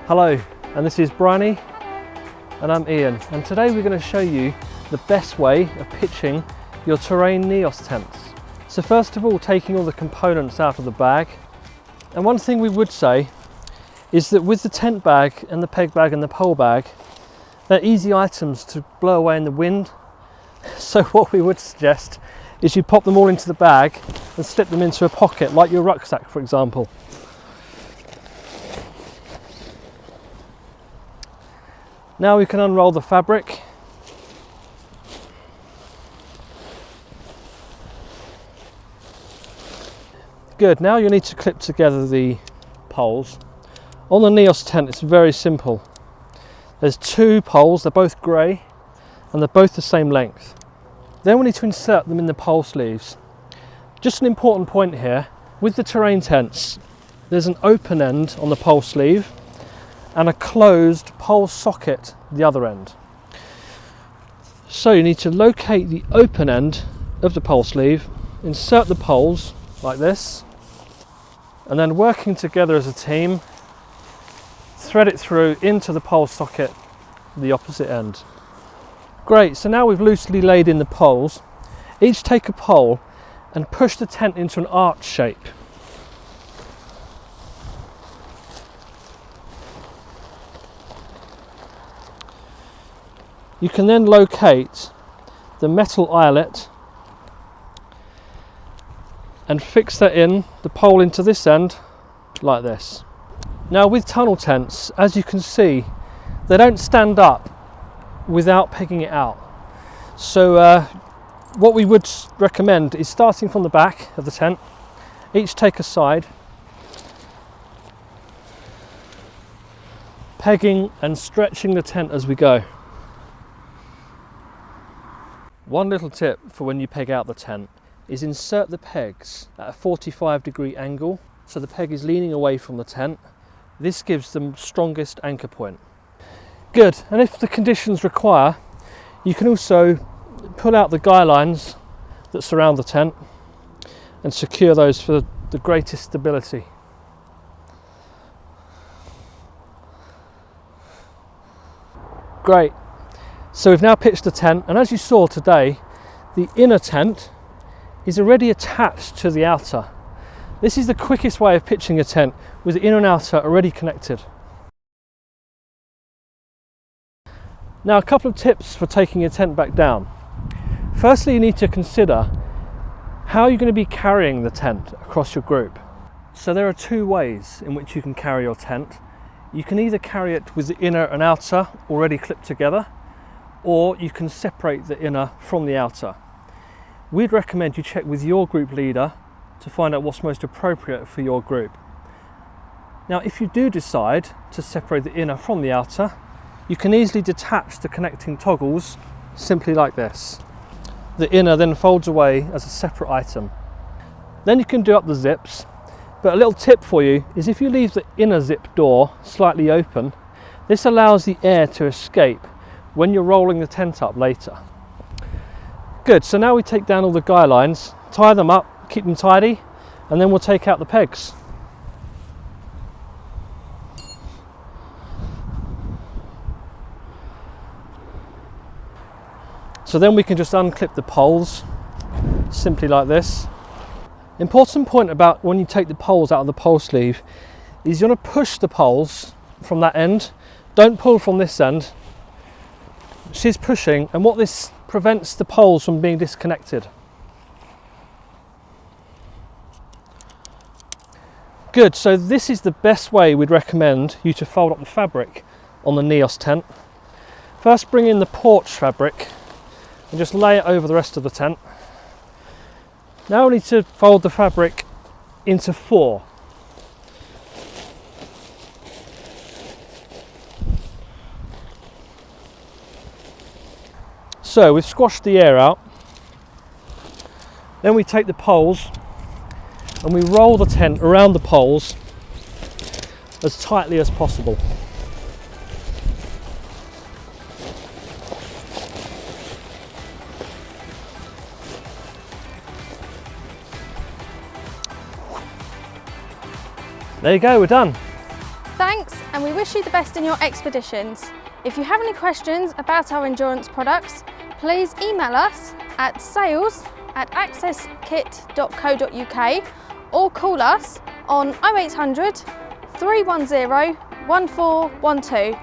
Hello, and this is Bryony and I'm Ian, and today we're going to show you the best way of pitching your terrain NEOS tents. So first of all, taking all the components out of the bag. And one thing we would say is that with the tent bag and the peg bag and the pole bag, they're easy items to blow away in the wind. So what we would suggest is you pop them all into the bag and slip them into a pocket, like your rucksack for example. Now we can unroll the fabric. Good, now you need to clip together the poles. On the NEOS tent it's very simple. There's two poles, they're both grey and they're both the same length. Then we need to insert them in the pole sleeves. Just an important point here, with the terrain tents there's an open end on the pole sleeve and a closed pole socket the other end. So you need to locate the open end of the pole sleeve, insert the poles like this, and then working together as a team, thread it through into the pole socket the opposite end. Great, so now we've loosely laid in the poles. Each take a pole and push the tent into an arch shape. You can then locate the metal eyelet and fix that in, the pole into this end, like this. Now with tunnel tents, as you can see, they don't stand up without pegging it out. So what we would recommend is starting from the back of the tent, each take a side, pegging and stretching the tent as we go. One little tip for when you peg out the tent is insert the pegs at a 45-degree angle so the peg is leaning away from the tent. This gives them strongest anchor point. Good, and if the conditions require, you can also pull out the guy lines that surround the tent and secure those for the greatest stability. Great. So we've now pitched the tent, and as you saw today, the inner tent is already attached to the outer. This is the quickest way of pitching a tent, with the inner and outer already connected. Now a couple of tips for taking your tent back down. Firstly, you need to consider how you're going to be carrying the tent across your group. So there are two ways in which you can carry your tent. You can either carry it with the inner and outer already clipped together, or you can separate the inner from the outer. We'd recommend you check with your group leader to find out what's most appropriate for your group. Now if you do decide to separate the inner from the outer, you can easily detach the connecting toggles simply like this. The inner then folds away as a separate item. Then you can do up the zips, but a little tip for you is if you leave the inner zip door slightly open, this allows the air to escape when you're rolling the tent up later. Good, so now we take down all the guy lines, tie them up, keep them tidy, and then we'll take out the pegs. So then we can just unclip the poles, simply like this. Important point about when you take the poles out of the pole sleeve is you want to push the poles from that end, don't pull from this end. She's pushing, and what this prevents the poles from being disconnected. Good, so this is the best way we'd recommend you to fold up the fabric on the NEOS tent. First bring in the porch fabric and just lay it over the rest of the tent. Now we need to fold the fabric into four. So we've squashed the air out, then we take the poles and we roll the tent around the poles as tightly as possible. There you go, we're done. Thanks, and we wish you the best in your expeditions. If you have any questions about our endurance products, please email us at sales@accesskit.co.uk or call us on 0800 310 1412.